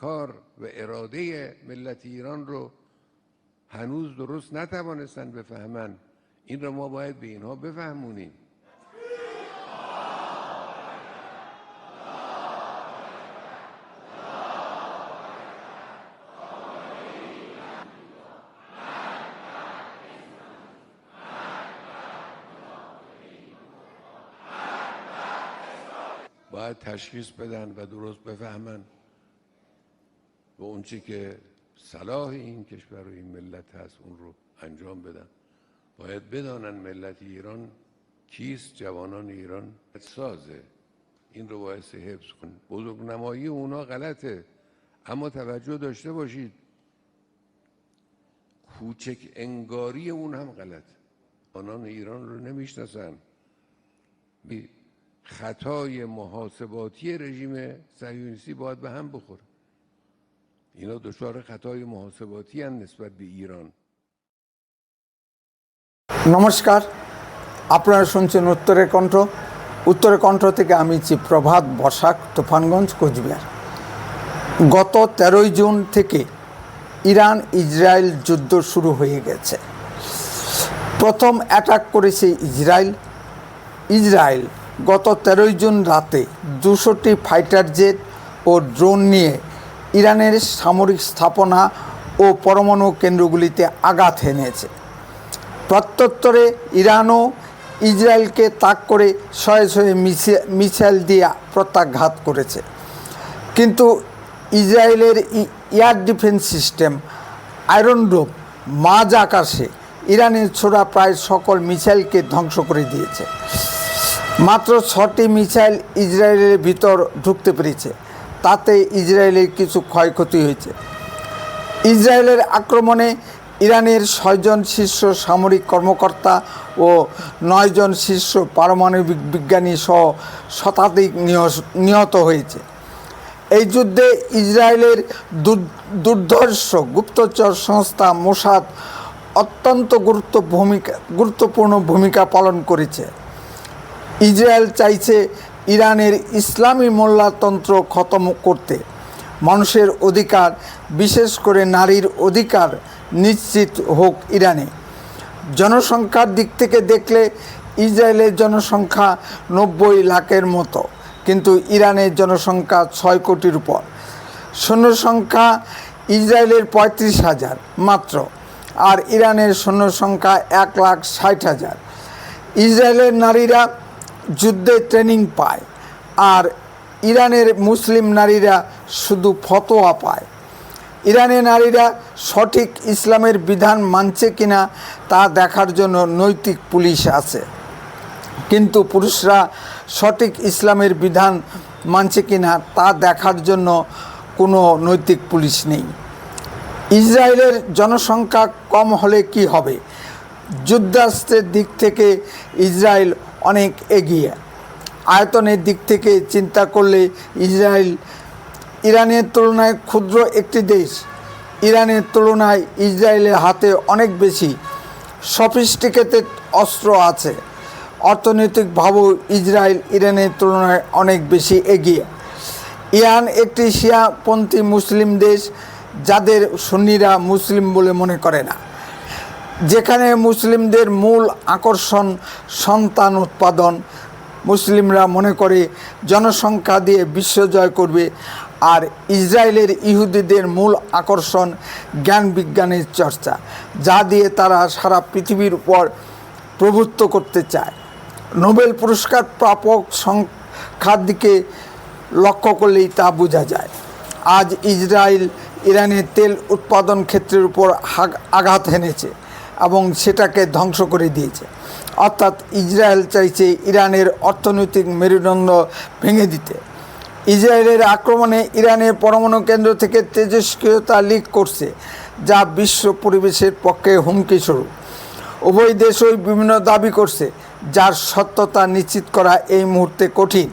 افکار و اراده ملت ایران رو هنوز درست نتوانستن بفهمن. این رو ما باید به اینها بفهمونیم. باید تشخیص بدن و درست بفهمن و اون چی که صلاح این کشور و این ملت هست اون رو انجام بدن. باید بدانن ملت ایران کیست، جوانان ایران سازه. این رو باید حفظ کن. بزرگنمایی اونا غلطه، اما توجه داشته باشید کوچک انگاری اون هم غلطه. آنان ایران رو نمیشناسن. خطای محاسباتی رژیم صهیونیستی باید به هم بخوره. اینا دچار خطای محاسباتی هستند نسبت به Iran. নমস্কার, আপনারা শুনছেন উত্তরের কণ্ঠ থেকে আমি প্রভাত বসাক, তুফানগঞ্জ, কোচবিহার। গত 13 জুন থেকে ইরান ইসরায়েল যুদ্ধ শুরু হয়ে গেছে। প্রথম অ্যাটাক করেছে ইসরায়েল গত 13 জুন রাতে 200টি ফাইটার জেট ও ড্রোন নিয়ে ইরানের সামরিক স্থাপনা ও পরমাণু কেন্দ্রগুলিতে আঘাত হেনেছে। প্রত্যুত্তরে ইরানও ইসরায়েলকে তাক করে শয়ে শয়ে মিসাইল দিয়ে প্রত্যাঘাত করেছে। কিন্তু ইসরায়েলের এয়ার ডিফেন্স সিস্টেম আয়রন ডোম মাঝ আকাশে ইরানের ছোড়া প্রায় সকল মিসাইলকে ধ্বংস করে দিয়েছে। মাত্র 6টি মিসাইল ইসরায়েলের ভিতর ঢুকতে পেরেছে, তাতে ইসরায়েলের কিছু ক্ষয়ক্ষতি হয়েছে। ইসরায়েলের আক্রমণে ইরানের 6 জন শীর্ষ সামরিক কর্মকর্তা ও 9 জন শীর্ষ পারমাণবিক বিজ্ঞানী সহ শতাধিক নিহত হয়েছে। এই যুদ্ধে ইসরায়েলের দুর্ধর্ষ গুপ্তচর সংস্থা মোসাদ অত্যন্ত গুরুত্বপূর্ণ ভূমিকা পালন করেছে। ইসরায়েল চাইছে ইরানের ইসলামী মোল্লাতন্ত্র খতম করতে, মানুষের অধিকার, বিশেষ করে নারীর অধিকার নিশ্চিত হোক ইরানে। জনসংখ্যার দিক থেকে দেখলে ইসরায়েলের জনসংখ্যা 90 লাখের মতো, কিন্তু ইরানের জনসংখ্যা 6 কোটির উপর। সৈন্য সংখ্যা ইসরায়েলের 35,000 মাত্র, আর ইরানের সৈন্য সংখ্যা 1,60,000। ইসরায়েলের নারীরা যুদ্ধে ট্রেনিং পায়, আর ইরানের মুসলিম নারীরা শুধু ফতোয়া পায়। ইরানের নারীরা সঠিক ইসলামের বিধান মানছে কিনা তা দেখার জন্য নৈতিক পুলিশ আছে, কিন্তু পুরুষরা সঠিক ইসলামের বিধান মানছে কিনা তা দেখার জন্য কোনো নৈতিক পুলিশ নেই। ইসরায়েলের জনসংখ্যা কম হলে কি হবে? যুদ্ধাস্ত্রের দিক থেকে ইসরায়েল অনেক এগিয়ে। আয়তনের দিক থেকে চিন্তা করলে ইসরায়েল ইরানের তুলনায় ক্ষুদ্র একটি দেশ। ইরানের তুলনায় ইসরায়েলের হাতে অনেক বেশি সফিস্টিকেটেড অস্ত্র আছে। অর্থনৈতিকভাবেও ইসরায়েল ইরানের তুলনায় অনেক বেশি এগিয়ে। ইরান একটি শিয়াপন্থী মুসলিম দেশ, যাদের সুন্নিরা মুসলিম বলে মনে করে না। যেখানে মুসলিমদের মূল আকর্ষণ সন্তান উৎপাদন, মুসলিমরা মনে করে জনসংখ্যা দিয়ে বিশ্ব জয় করবে, আর ইসরায়েলের ইহুদিদের মূল আকর্ষণ জ্ঞান বিজ্ঞানের চর্চা, যা দিয়ে তারা সারা পৃথিবীর উপর প্রভুত্ব করতে চায়। নোবেল পুরস্কার প্রাপক সংখ্যার দিকে লক্ষ্য করলেই তা বোঝা যায়। আজ ইসরায়েল ইরানের তেল উৎপাদন ক্ষেত্রের উপর আঘাত হেনেছে এবং সেটাকে ধ্বংস করে দিয়েছে। অর্থাৎ ইসরায়েল চাইছে ইরানের অর্থনৈতিক মেরুদণ্ড ভেঙে দিতে। ইসরায়েলের আক্রমণে ইরানের পরমাণু কেন্দ্র থেকে তেজস্ক্রিয়তা লিক করছে, যা বিশ্ব পরিবেশের পক্ষে হুমকি স্বরূপ। উভয় দেশই বিভিন্ন দাবি করছে, যার সত্যতা নিশ্চিত করা এই মুহূর্তে কঠিন।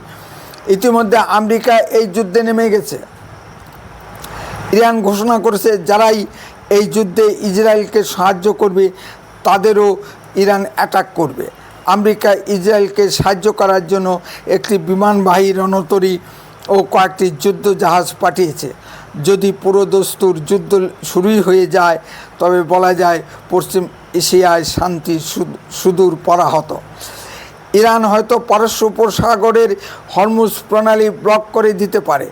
ইতিমধ্যে আমেরিকা এই যুদ্ধে নেমে গেছে। ইরান ঘোষণা করেছে যারাই এই যুদ্ধে ইসরায়েলকে সাহায্য করবে তাদেরও ইরান অ্যাটাক করবে। আমেরিকা ইসরায়েলকে সাহায্য করার জন্য একটি বিমানবাহী রণতরী ও কয়েকটি যুদ্ধ জাহাজ পাঠিয়েছে। যদি পুরোদস্তুর যুদ্ধ শুরুই হয়ে যায় তবে বলা যায় পশ্চিম এশিয়ায় শান্তি সুদূর পরাহত। ইরান হয়তো পারস্য উপসাগরের হরমুজ প্রণালী ব্লক করে দিতে পারে,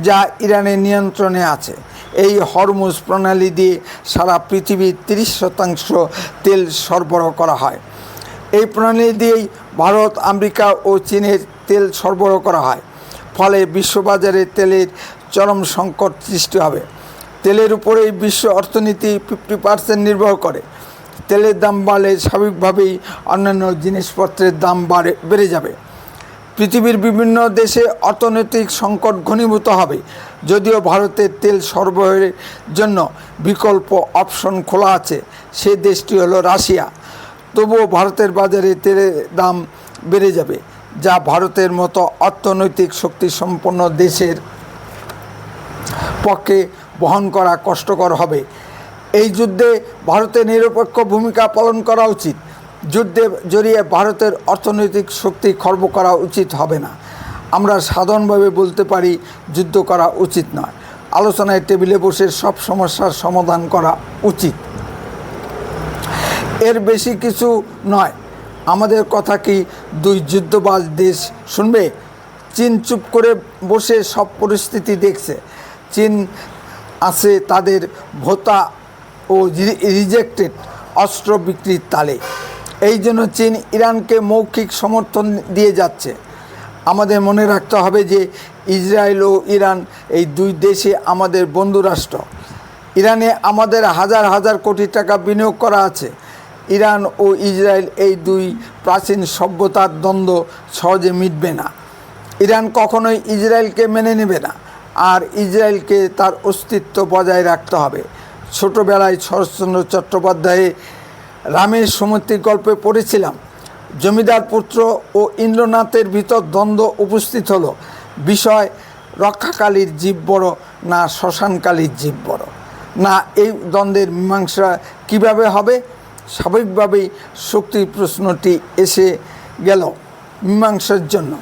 যা ইরানের নিয়ন্ত্রণে আছে। এই হরমুজ প্রণালী দিয়ে সারা পৃথিবীর 30% তেল সরবরাহ করা হয়। এই প্রণালী দিয়েই ভারত, আমেরিকা ও চীনের তেল সরবরাহ করা হয়। ফলে বিশ্ববাজারে তেলের চরম সংকট সৃষ্টি হবে। তেলের উপরেই বিশ্ব অর্থনীতি 50% নির্ভর করে। তেলের দাম বাড়লে স্বাভাবিকভাবেই অন্যান্য জিনিসপত্রের দাম বেড়ে যাবে। পৃথিবীর বিভিন্ন দেশে অর্থনৈতিক সংকট ঘনীভূত হবে। যদিও ভারতের তেল সরবরাহের জন্য বিকল্প অপশন খোলা আছে, সে দেশটি হলো রাশিয়া। তবুও ভারতের বাজারে তেলের দাম বেড়ে যাবে, যা ভারতের মতো অর্থনৈতিক শক্তিসম্পন্ন দেশের পক্ষে বহন করা কষ্টকর হবে। এই যুদ্ধে ভারতের নিরপেক্ষ ভূমিকা পালন করা উচিত। যুদ্ধে জড়িয়ে ভারতের অর্থনৈতিক শক্তি খর্ব করা উচিত হবে না। আমরা সাধারণভাবে বলতে পারি যুদ্ধ করা উচিত নয়। আলোচনায় টেবিলে বসে সব সমস্যার সমাধান করা উচিত। এর বেশি কিছু নয়। আমাদের কথা কি দুই যুদ্ধবাজ দেশ শুনবে? চীন চুপ করে বসে সব পরিস্থিতি দেখছে। চীন আছে তাদের ভোতা ও রিজেক্টেড অস্ত্র বিক্রির তালে। এই জন্য চীন ইরানকে মৌখিক সমর্থন দিয়ে যাচ্ছে। আমাদের মনে রাখতে হবে যে ইসরায়েল ও ইরান এই দুই দেশে আমাদের বন্ধুরাষ্ট্র। ইরানে আমাদের হাজার হাজার কোটি টাকা বিনিয়োগ করা আছে। ইরান ও ইসরায়েল এই দুই প্রাচীন সভ্যতার দ্বন্দ্ব সহজে মিটবে না। ইরান কখনোই ইসরায়েলকে মেনে নেবে না, আর ইসরায়েলকে তার অস্তিত্ব বজায় রাখতে হবে। ছোটোবেলায় শরৎচন্দ্র চট্টোপাধ্যায়ের রামের সুমতি গল্পে পড়েছিলাম, জমিদার পুত্র ও ইন্দ্রনাথের ভিতর দ্বন্দ্ব উপস্থিত হলো। বিষয় রক্ষাকালীর জীব বড় না শ্মশানকালীর জীব বড়। না, এই দ্বন্দ্বের মীমাংসা কিভাবে হবে? স্বাভাবিকভাবেই শক্তির প্রশ্নটি এসে গেল মীমাংসার জন্য।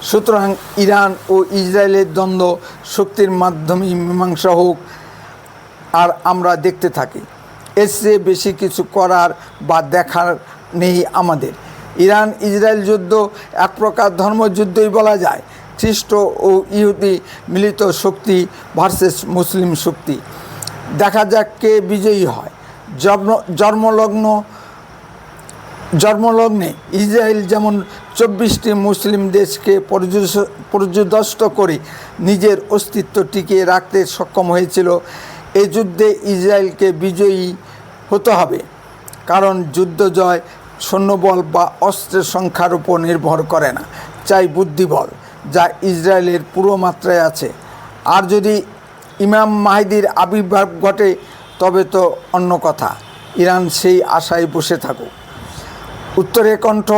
সুতরাং ইরান ও ইসরায়েলের দ্বন্দ্ব শক্তির মাধ্যমেই মীমাংসা হোক, আর আমরা দেখতে থাকি। এর চেয়ে বেশি কিছু করার বা দেখার নেই আমাদের। ইরান ইসরায়েল যুদ্ধ এক প্রকার ধর্মযুদ্ধই বলা যায়। খ্রিস্ট ও ইহুদি মিলিত শক্তি ভার্সেস মুসলিম শক্তি। দেখা যাক কে বিজয়ী হয়। জন্মলগ্নে ইসরায়েল যেমন 24টি মুসলিম দেশকে পর্যুদস্ত করে নিজের অস্তিত্ব টিকিয়ে রাখতে সক্ষম হয়েছিল, এই যুদ্ধে ইসরায়েলকে বিজয়ী হতে হবে। কারণ যুদ্ধ জয় সৈন্যবল বা অস্ত্রের সংখ্যার উপর নির্ভর করে না, চাই বুদ্ধিবল, যা ইসরায়েলের পুরো মাত্রায় আছে। আর যদি ইমাম মাহদির আবির্ভাব ঘটে তবে তো অন্য কথা। ইরান সেই আশায় বসে থাকুক। উত্তরের কণ্ঠ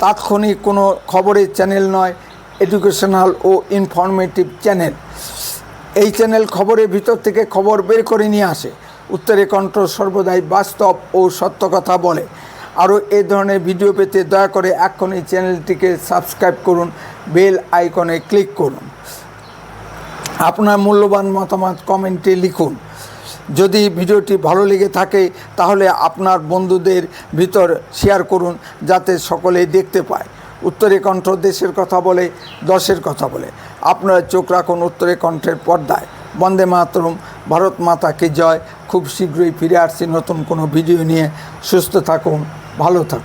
তাৎক্ষণিক কোনো খবরের চ্যানেল নয়, এডুকেশনাল ও ইনফরমেটিভ চ্যানেল। এই চ্যানেল খবরের ভিতর থেকে খবর বের করে নিয়ে আসে। উত্তরের কণ্ঠ সর্বদাই বাস্তব ও সত্য কথা বলে। আরও এই ধরনের ভিডিও পেতে দয়া করে এখনই চ্যানেলটিকে সাবস্ক্রাইব করুন, বেল আইকনে ক্লিক করুন। আপনার মূল্যবান মতামত কমেন্টে লিখুন। যদি ভিডিওটি ভালো লেগে থাকে তাহলে আপনার বন্ধুদের ভিতর শেয়ার করুন, যাতে সকলেই দেখতে পায়। উত্তরের কণ্ঠ দেশের কথা বলে, দশের কথা বলে। আপনারা চোখ রাখুন উত্তরের কণ্ঠের পর্দায়। বন্দে মাতরম, ভারত মাতা কি জয়। খুব শীঘ্রই ফিরে আসছি নতুন কোনো ভিডিও নিয়ে। সুস্থ থাকুন, ভালো থাকুন।